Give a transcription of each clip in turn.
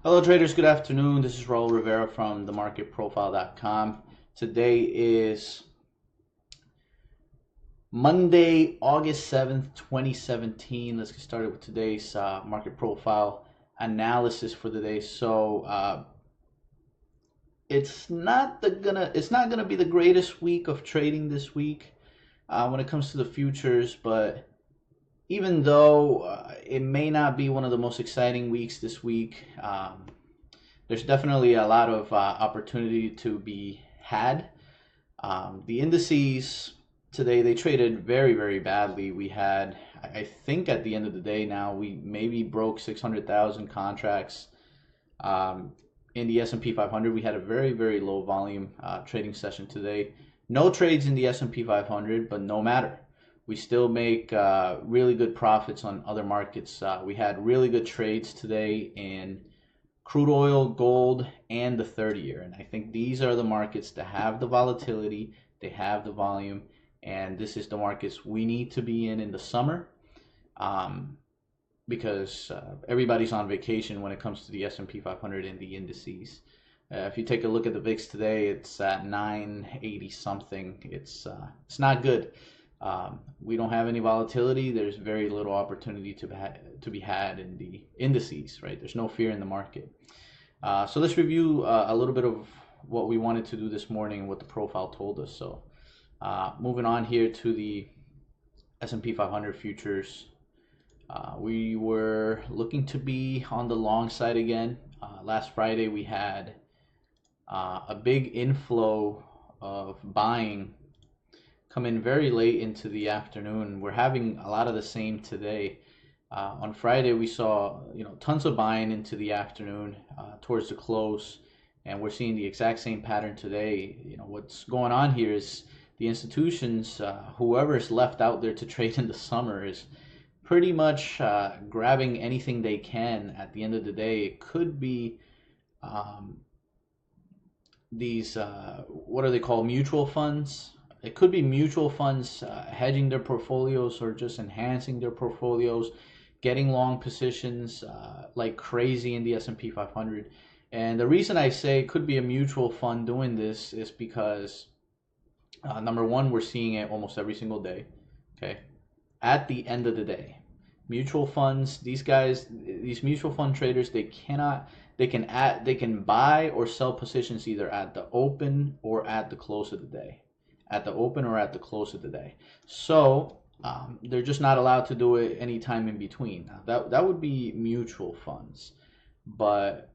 Hello traders, good afternoon. This is Raul Rivera from themarketprofile.com. Today is Monday, August 7th, 2017. Let's get started with today's market profile analysis for the day. It's not gonna be the greatest week of trading this week when it comes to the futures, but even though it may not be one of the most exciting weeks this week, there's definitely a lot of opportunity to be had. The indices today, they traded very, very badly. We had, I think at the end of the day now, we maybe broke 600,000 contracts. In the S&P 500, we had a very, very low volume trading session today. No trades in the S&P 500, but no matter. We still make really good profits on other markets. We had really good trades today in crude oil, gold, and the 30-year. And I think these are the markets that have the volatility, they have the volume, and this is the markets we need to be in the summer, because everybody's on vacation when it comes to the S&P 500 and the indices. If you take a look at the VIX today, it's at 980 something. It's not good. We don't have any volatility. There's very little opportunity to be had in the indices, right? There's no fear in the market. So let's review a little bit of what we wanted to do this morning and what the profile told us. So moving on here to the S&P 500 futures, we were looking to be on the long side again. Last Friday we had a big inflow of buying come in very late into the afternoon. We're having a lot of the same today. On Friday, we saw tons of buying into the afternoon towards the close, and we're seeing the exact same pattern today. What's going on here is the institutions, whoever is left out there to trade in the summer, is pretty much grabbing anything they can. At the end of the day, it could be these what are they called, mutual funds. It could be mutual funds hedging their portfolios or just enhancing their portfolios, getting long positions like crazy in the S&P 500. And the reason I say it could be a mutual fund doing this is because number one, we're seeing it almost every single day. Okay, at the end of the day, mutual funds, these mutual fund traders, they can buy or sell positions either at the open or at the close of the day. At the open or at the close of the day. So they're just not allowed to do it any time in between. That would be mutual funds, but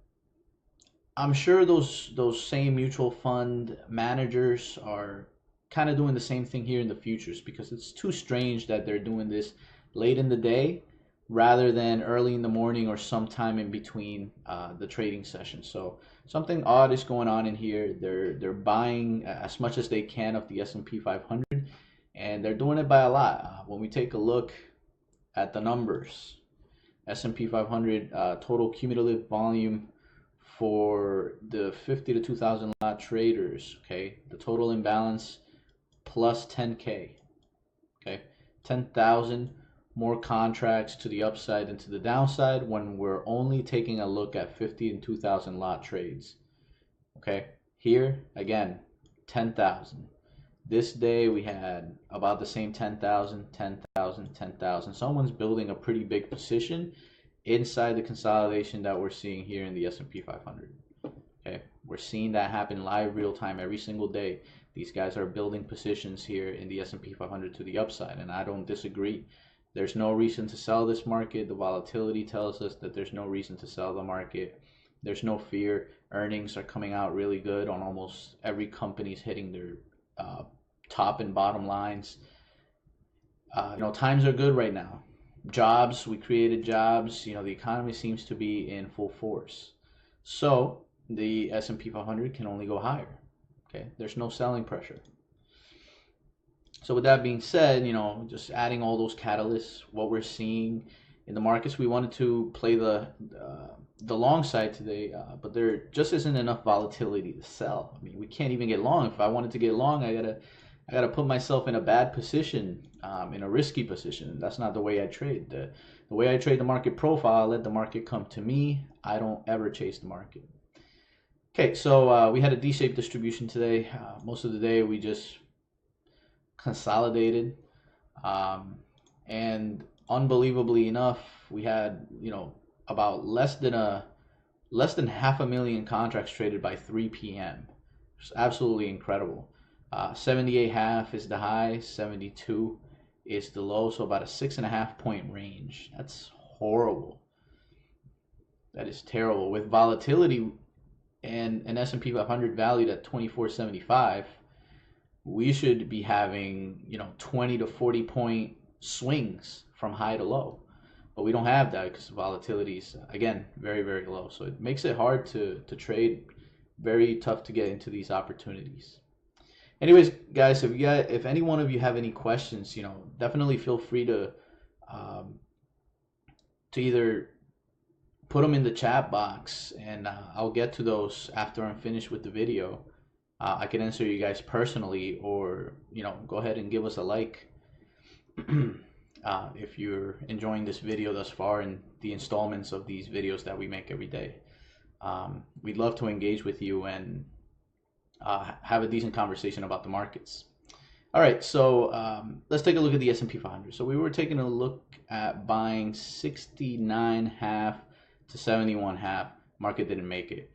I'm sure those same mutual fund managers are kind of doing the same thing here in the futures, because it's too strange that they're doing this late in the day rather than early in the morning or sometime in between the trading session. So something odd is going on in here. They're buying as much as they can of the S&P 500, and they're doing it by a lot. When we take a look at the numbers, S&P 500 total cumulative volume for the 50 to 2,000 lot traders. Okay, the total imbalance plus 10K. Okay, 10,000 more contracts to the upside and to the downside when we're only taking a look at 50 and 2,000 lot trades. Okay, here again, 10,000. This day we had about the same 10,000, 10,000, 10,000. Someone's building a pretty big position inside the consolidation that we're seeing here in the S&P 500. Okay, we're seeing that happen live, real time, every single day. These guys are building positions here in the S&P 500 to the upside, and I don't disagree. There's no reason to sell this market. The volatility tells us that there's no reason to sell the market. There's no fear. Earnings are coming out really good on almost every company's hitting their top and bottom lines. Times are good right now. Jobs, we created jobs. The economy seems to be in full force. So the S&P 500 can only go higher. Okay, there's no selling pressure. So with that being said, just adding all those catalysts, what we're seeing in the markets, we wanted to play the long side today, but there just isn't enough volatility to sell. I mean, we can't even get long. If I wanted to get long, I I got to put myself in a bad position, in a risky position. That's not the way I trade. The way I trade the market profile, I let the market come to me. I don't ever chase the market. Okay, so we had a D-shaped distribution today. Most of the day we just consolidated, and unbelievably enough, we had about less than 500,000 contracts traded by 3 p.m. It's absolutely incredible. 78.5 is the high, 72 is the low, so about a 6.5 point range. That's horrible. That is terrible. With volatility and an S&P 500 valued at 2475, we should be having 20 to 40 point swings from high to low. But we don't have that because volatility is, again, very, very low. So it makes it hard to trade, very tough to get into these opportunities. Anyways, guys, if any one of you have any questions, definitely feel free to either put them in the chat box, and I'll get to those after I'm finished with the video. I can answer you guys personally, or go ahead and give us a like if you're enjoying this video thus far and the installments of these videos that we make every day. We'd love to engage with you and have a decent conversation about the markets. All right, so let's take a look at the S&P 500. So we were taking a look at buying 69.5 to 71.5. Market didn't make it.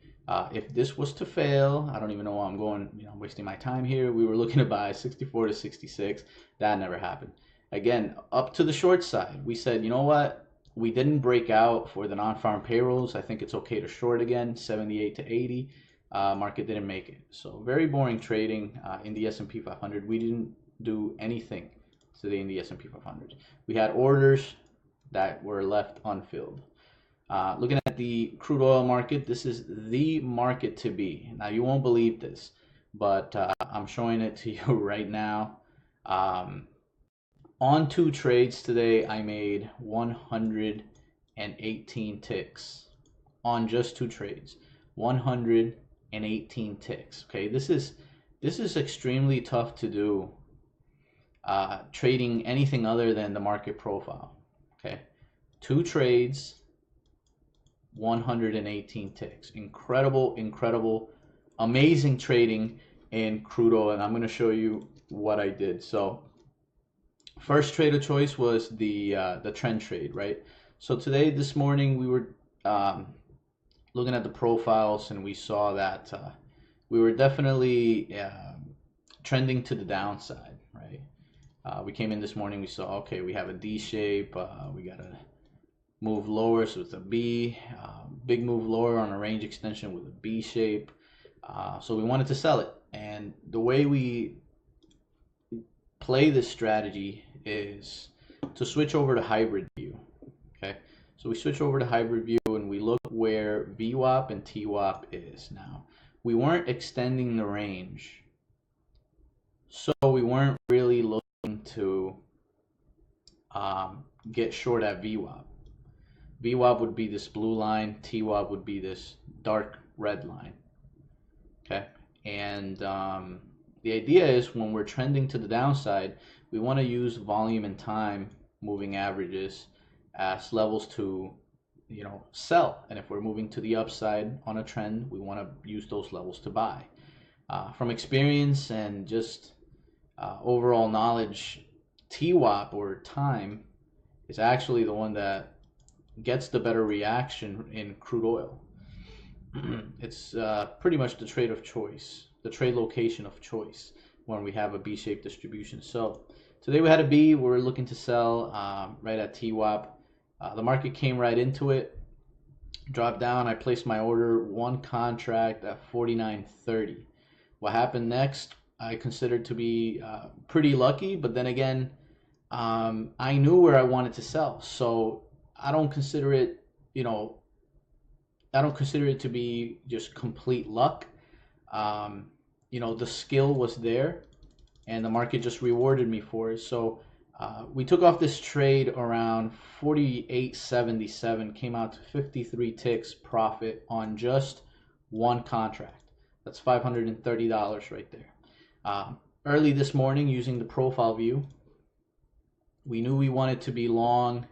If this was to fail, I don't even know why I'm going, wasting my time here. We were looking to buy 64 to 66. That never happened. Again, up to the short side, we said, you know what? We didn't break out for the non-farm payrolls. I think it's okay to short again, 78 to 80. Market didn't make it. So very boring trading in the S&P 500. We didn't do anything today in the S&P 500. We had orders that were left unfilled. Looking at the crude oil market, this is the market to be. Now, you won't believe this, but I'm showing it to you right now. On 2 trades today, I made 118 ticks on just 2 trades. 118 ticks. Okay, this is extremely tough to do. Trading anything other than the market profile. Okay, 2 trades, 118 ticks. Incredible, amazing trading in crude oil, and I'm going to show you what I did. So first trade of choice was the trend trade, right? So this morning we were looking at the profiles, and we saw that we were definitely trending to the downside, right? We came in this morning, we saw, okay, we have a D shape, we got to move lower, so it's a B, big move lower on a range extension with a B shape. So we wanted to sell it, and the way we play this strategy is to switch over to hybrid view. Okay, so we switch over to hybrid view and we look where VWAP and TWAP is. Now, we weren't extending the range, so we weren't really looking to get short at VWAP. VWAP would be this blue line, TWAP would be this dark red line. Okay, and the idea is when we're trending to the downside, we want to use volume and time moving averages as levels to sell, and if we're moving to the upside on a trend, we want to use those levels to buy. From experience and just overall knowledge, TWAP or time is actually the one that gets the better reaction in crude oil. It's pretty much the trade of choice, the trade location of choice when we have a B-shaped distribution. So today we had a B. We're looking to sell right at TWAP. The market came right into it, dropped down. I placed my order, 1 contract at 49.30. What happened next, I considered to be pretty lucky, but then again, I knew where I wanted to sell, so I don't consider it, to be just complete luck. The skill was there, and the market just rewarded me for it. So we took off this trade around 48.77, came out to 53 ticks profit on just 1 contract. That's $530 right there. early this morning using the profile view. We knew we wanted to be long.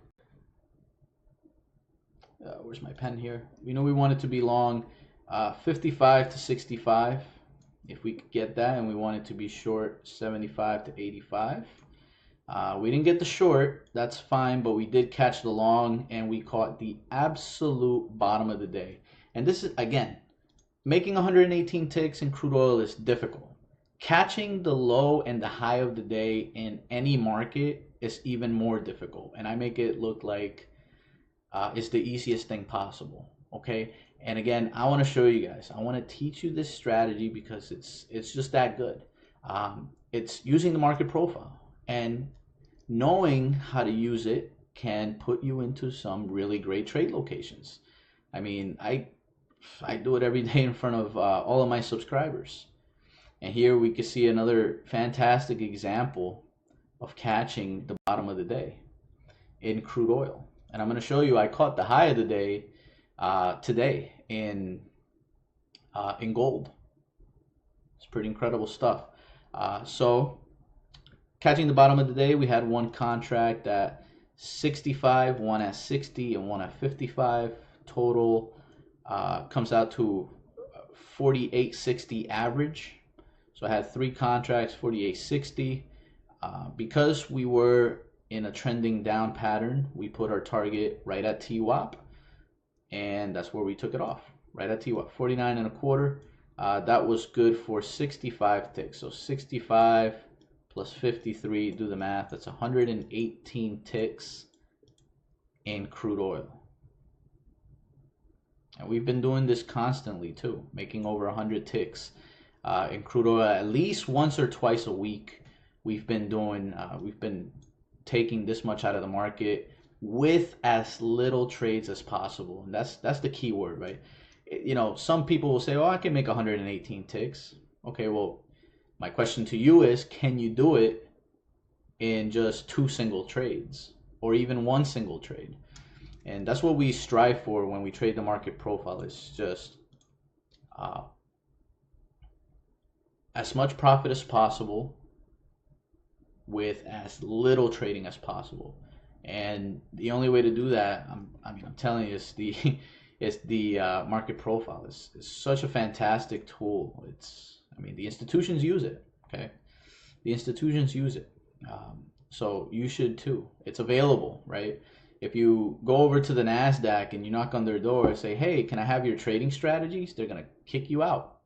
Where's my pen here? We knew we wanted to be long 55 to 65 if we could get that, and we wanted to be short 75 to 85. We didn't get the short, that's fine, but we did catch the long, and we caught the absolute bottom of the day. And this is, again, making 118 ticks in crude oil is difficult. Catching the low and the high of the day in any market is even more difficult. And I make it look like it's the easiest thing possible. Okay. And again, I want to show you guys. I want to teach you this strategy because it's just that good. It's using the market profile, and knowing how to use it can put you into some really great trade locations. I mean, I do it every day in front of all of my subscribers. And here we can see another fantastic example of catching the bottom of the day in crude oil. And I'm going to show you, I caught the high of the day today in gold. It's pretty incredible stuff. So catching the bottom of the day, we had one contract at 65, one at 60, and one at 55. Total comes out to 48.60 average. So I had three contracts, 48.60. Because we were in a trending down pattern, we put our target right at TWAP, and that's where we took it off, right at TWAP, 49 and a quarter. That was good for 65 ticks. So 65 plus 53, do the math, that's 118 ticks in crude oil. And we've been doing this constantly too, making over 100 ticks in crude oil at least once or twice a week. We've been doing, we've been taking this much out of the market with as little trades as possible. And that's the key word, right? You know, some people will say, oh, I can make 118 ticks. Okay, well, my question to you is, can you do it in just 2 single trades or even 1 single trade? And that's what we strive for when we trade the market profile. It's just as much profit as possible with as little trading as possible. And the only way to do that, I'm telling you, is the market profile. It's such a fantastic tool. The institutions use it. Okay, the institutions use it, so you should too. It's available, right? If you go over to the Nasdaq and you knock on their door and say, "Hey, can I have your trading strategies?" They're gonna kick you out,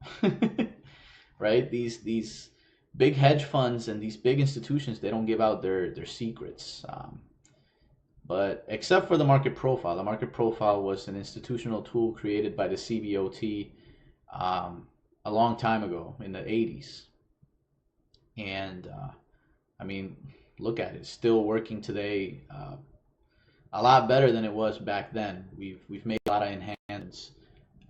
right? These big hedge funds and these big institutions, they don't give out their secrets. But except for the market profile was an institutional tool created by the CBOT a long time ago in the 80s. And look at it, it's still working today, a lot better than it was back then. We've made a lot of enhancements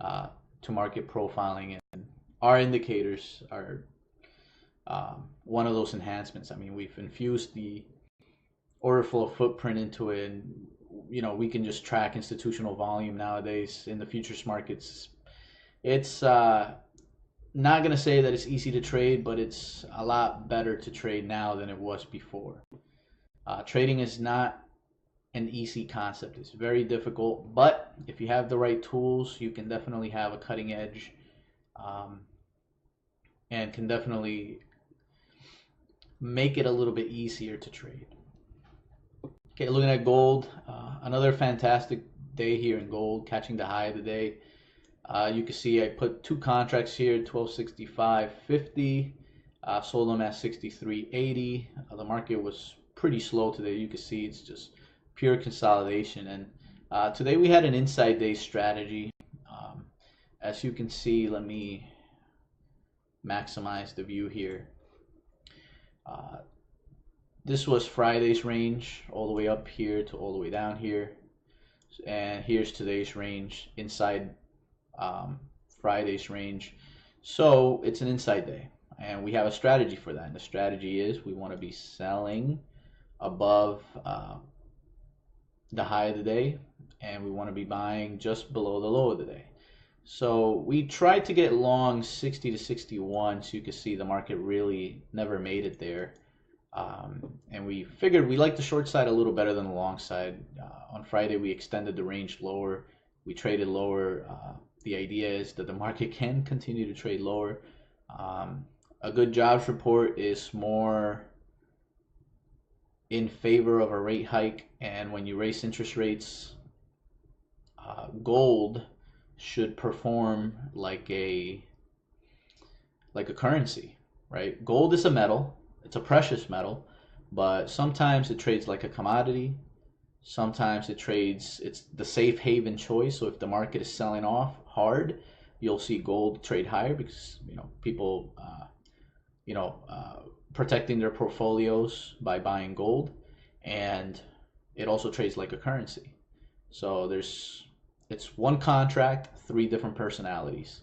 to market profiling, and our indicators are one of those enhancements. We've infused the order flow footprint into it, and we can just track institutional volume nowadays in the futures markets. It's not going to say that it's easy to trade, but it's a lot better to trade now than it was before. Trading is not an easy concept. It's very difficult, but if you have the right tools, you can definitely have a cutting edge, and can definitely make it a little bit easier to trade. Okay, looking at gold, another fantastic day here in gold, catching the high of the day. You can see I put 2 contracts here, 1265.50, sold them at 63.80. The market was pretty slow today. You can see it's just pure consolidation. And today we had an inside day strategy. As you can see, let me maximize the view here. This was Friday's range, all the way up here to all the way down here. And here's today's range inside Friday's range. So it's an inside day, and we have a strategy for that. And the strategy is we want to be selling above the high of the day, and we want to be buying just below the low of the day. So we tried to get long 60 to 61, so you can see the market really never made it there. And we figured we liked the short side a little better than the long side. On Friday, we extended the range lower. We traded lower. The idea is that the market can continue to trade lower. A good jobs report is more in favor of a rate hike, and when you raise interest rates, gold should perform like a currency, right? Gold is a metal. It's a precious metal, but sometimes it trades like a commodity. Sometimes it's the safe haven choice. So if the market is selling off hard, you'll see gold trade higher because people protecting their portfolios by buying gold, and it also trades like a currency. So it's one contract, three different personalities.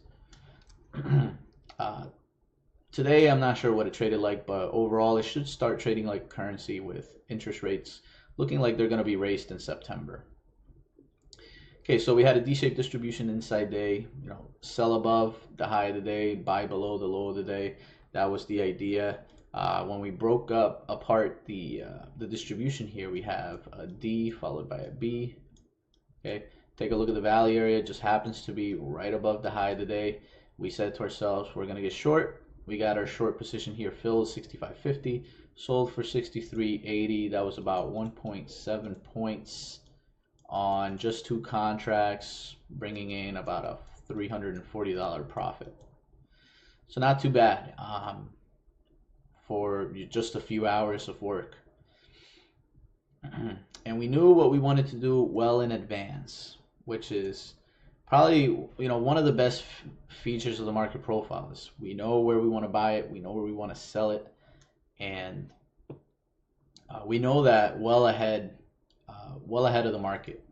Today, I'm not sure what it traded like, but overall, it should start trading like currency with interest rates looking like they're going to be raised in September. Okay, so we had a D-shaped distribution inside day. Sell above the high of the day, buy below the low of the day. That was the idea. When we broke apart the distribution here, we have a D followed by a B. Okay, take a look at the value area. It just happens to be right above the high of the day. We said to ourselves, we're going to get short. We got our short position here filled, 65.50, sold for 63.80. That was about 1.7 points on just two contracts, bringing in about a $340 profit. So not too bad for just a few hours of work. And we knew what we wanted to do well in advance, which is probably one of the best features of the market profile is we know where we want to buy it, we know where we want to sell it, and we know that well ahead of the market.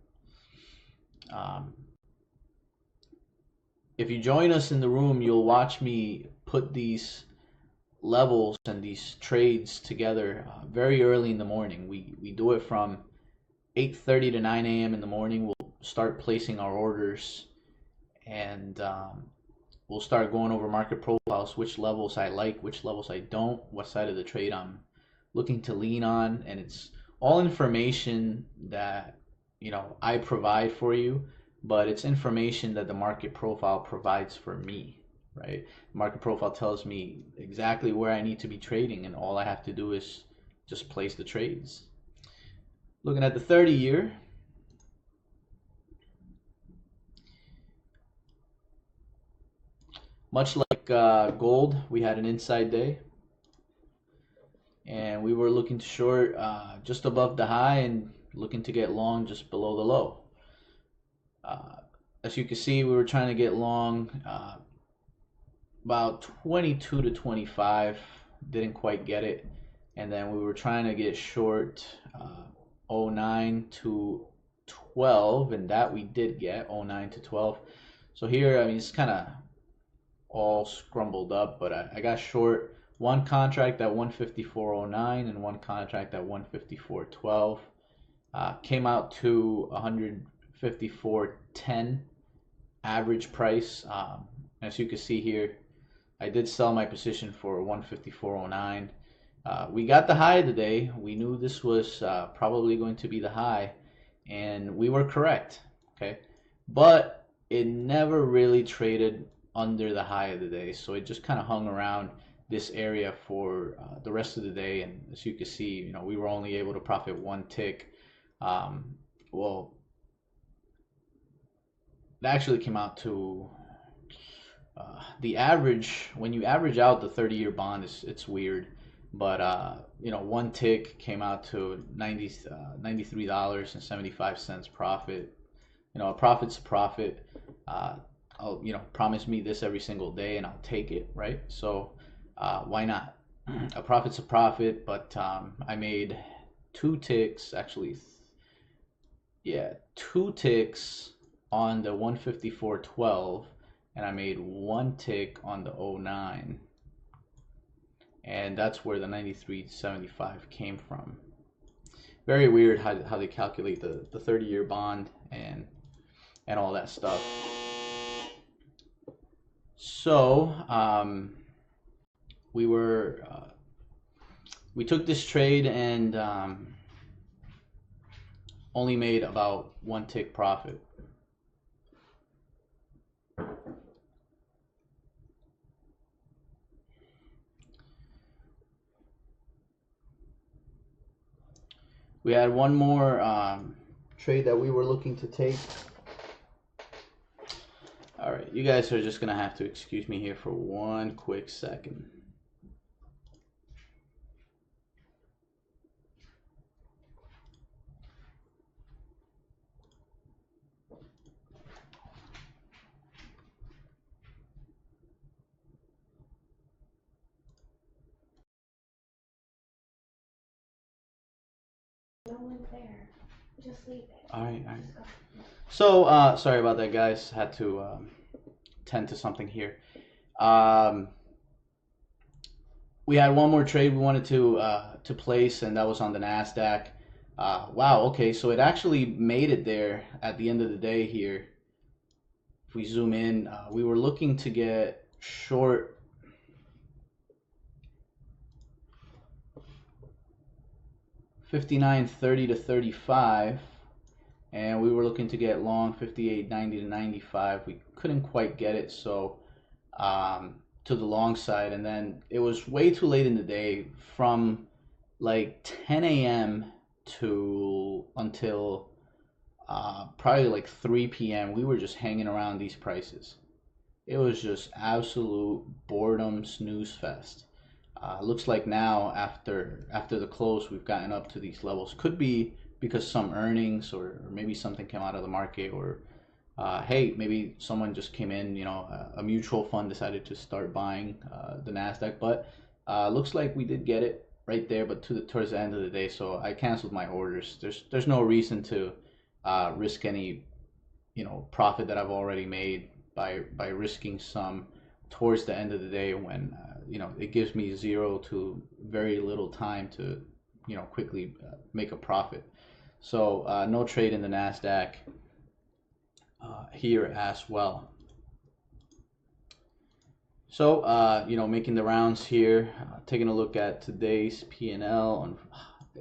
If you join us in the room, you'll watch me put these levels and these trades together very early in the morning. We do it from 8:30 to 9 a.m. in the morning. We'll start placing our orders, and we'll start going over market profiles, which levels I like, which levels I don't, what side of the trade I'm looking to lean on, and it's all information that I provide for you, but it's information that the market profile provides for me, right? The market profile tells me exactly where I need to be trading, and all I have to do is just place the trades. Looking at the 30-year, much like gold, we had an inside day, and we were looking to short just above the high and looking to get long just below the low. As you can see, we were trying to get long about 22 to 25, didn't quite get it, and then we were trying to get short 09 to 12, and that we did get 09 to 12. So here, it's kind of all scrambled up, but I got short one contract at 154.09 and one contract at 154.12. Came out to 154.10 average price. As you can see here, I did sell my position for 154.09. We got the high of the day. We knew this was probably going to be the high, and we were correct. Okay, but it never really traded under the high of the day, so it just kind of hung around this area for the rest of the day. And as you can see, we were only able to profit one tick. Well, it actually came out to the average. When you average out the 30-year bond, it's weird, but one tick came out to $93.75 profit. A profit's a profit. Promise me this every single day and I'll take it, right? So why not? A profit's a profit, but I made two ticks, actually, two ticks on the 154.12, and I made one tick on the 09, and that's where the 93.75 came from. Very weird how they calculate the 30-year bond and all that stuff. So we we took this trade and only made about one tick profit. We had one more trade that we were looking to take. All right, you guys are just gonna have to excuse me here for one quick second. No one's there. Just leave it. All right. So sorry about that, guys. Had to tend to something here. We had one more trade we wanted to place, and that was on the Nasdaq. Wow. Okay, so it actually made it there at the end of the day here. If we zoom in, we were looking to get short 59.30 to 35, and we were looking to get long 58.90 to 95. We couldn't quite get it, so to the long side, and then it was way too late in the day from like 10 a.m. to until probably like 3 p.m. We were just hanging around these prices. It was just absolute boredom snooze fest. Looks like now after the close we've gotten up to these levels. Could be because some earnings or maybe something came out of the market, or hey, maybe someone just came in, you know, a mutual fund decided to start buying the Nasdaq. But looks like we did get it right there, but towards the end of the day, so I canceled my orders. There's no reason to risk any, you know, profit that I've already made by risking some towards the end of the day when you know, it gives me zero to very little time to, you know, quickly make a profit. So no trade in the Nasdaq here as well. So you know, making the rounds here, taking a look at today's P&L.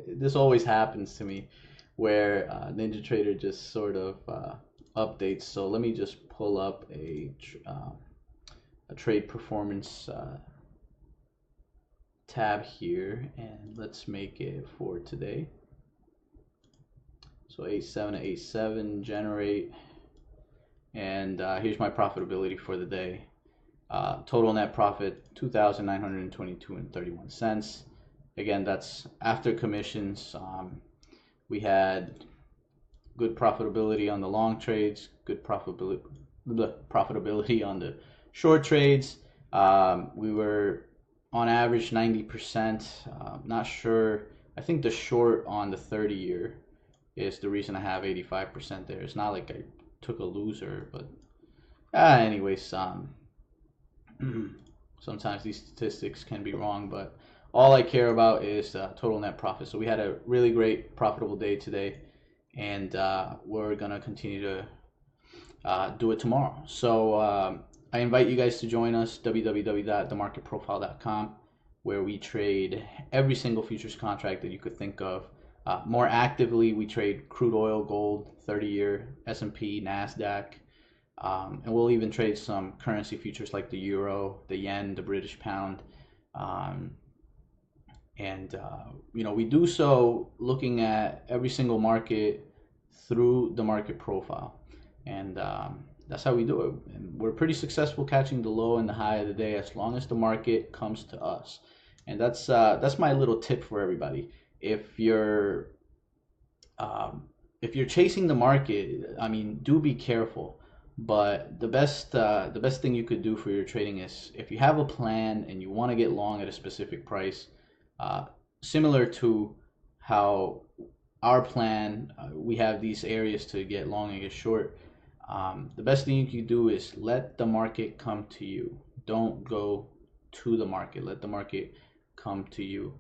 This always happens to me where NinjaTrader just sort of updates. So let me just pull up a trade performance tab here, and let's make it for today. So 87 to 87 generate, and here's my profitability for the day. Total net profit 2,922 and 31 cents. Again, that's after commissions. We had good profitability on the long trades, good profitability on the short trades. We were on average 90%. Not sure. I think the short on the 30-year is the reason I have 85% there. It's not like I took a loser, but anyways, sometimes these statistics can be wrong, but all I care about is total net profit. So we had a really great profitable day today, and we're gonna continue to do it tomorrow. So I invite you guys to join us, www.themarketprofile.com, where we trade every single futures contract that you could think of. More actively, we trade crude oil, gold, 30-year, S&P, Nasdaq, and we'll even trade some currency futures like the euro, the yen, the British pound. You know, we do so looking at every single market through the market profile. And that's how we do it. And we're pretty successful catching the low and the high of the day as long as the market comes to us. And that's my little tip for everybody. If you're chasing the market, I mean, do be careful. But the best thing you could do for your trading is, if you have a plan and you want to get long at a specific price, similar to how our plan, we have these areas to get long and get short. The best thing you can do is let the market come to you. Don't go to the market. Let the market come to you.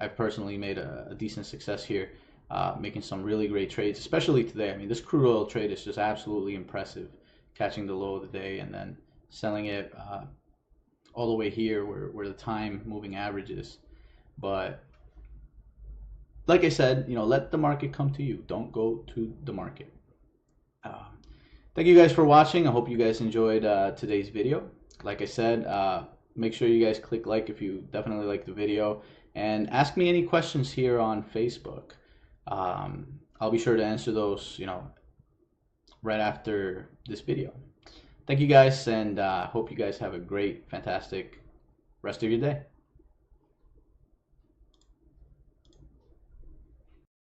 I've personally made a decent success here, making some really great trades, especially today. I mean, this crude oil trade is just absolutely impressive. catching the low of the day and then selling it all the way here where the time moving average is. But like I said, let the market come to you. Don't go to the market. Thank you guys for watching. I hope you guys enjoyed today's video. Like I said, make sure you guys click like if you definitely like the video, and ask me any questions here on Facebook. I'll be sure to answer those, right after this video. Thank you guys, and hope you guys have a great, fantastic rest of your day.